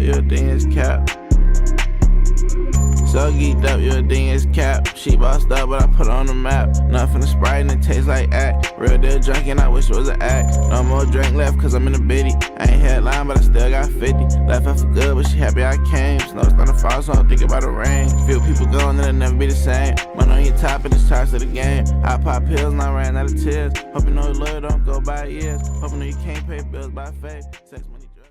your thing is cap. So geeked up, your thing is cap. She bossed up, but I put on the map. Nothing to Sprite and it tastes like act. Real deal drunk and I wish it was an act. No more drink left cause I'm in the bitty. I ain't headline but I still got 50. Left her for good but she happy I came. Snow's starting to fall so I don't think about the rain. Feel people going and it'll never be the same. Money on your top and it's charged to the game. I pop pills and I ran out of tears. Hope you know your lawyer don't go by years. Hope you know you can't pay bills by faith. Sex